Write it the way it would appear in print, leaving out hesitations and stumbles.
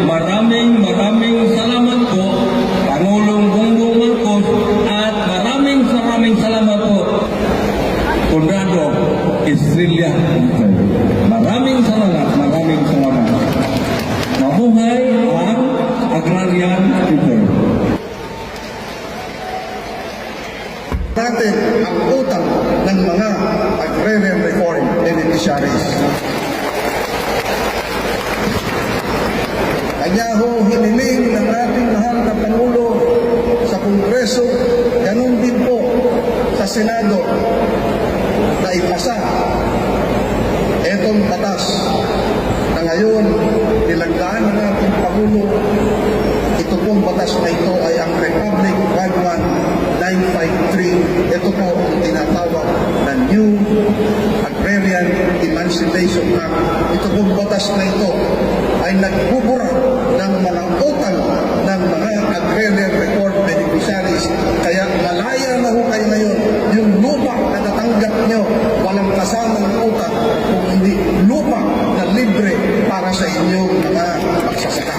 maraming salamat po, Pangulong Bongbong Marcos, at maraming salamat po, Conrado Estrella. Maraming salamat. Mabuhay ang agrarian people. Natin ang utang ng mga agrarian reform beneficiaries. Kaya ho, hiniling ng ating mahal na Pangulo sa Kongreso, ganun din po sa Senado, na ipasa etong batas na ngayon nilagdaan ng ating Pangulo. Ito pong batas na ito ay ang Republic 11953. Ito po ang tinatawag na New Agrarian Emancipation Act. Ito pong batas na ito ay nagbubura ng mga utang ng mga agrarian reform beneficiaries. Kaya malaya na ho kayo ngayon. Yung lupa na natanggap nyo, walang kasamang utang, kung hindi lupa na libre para sa inyong mga magsasaka.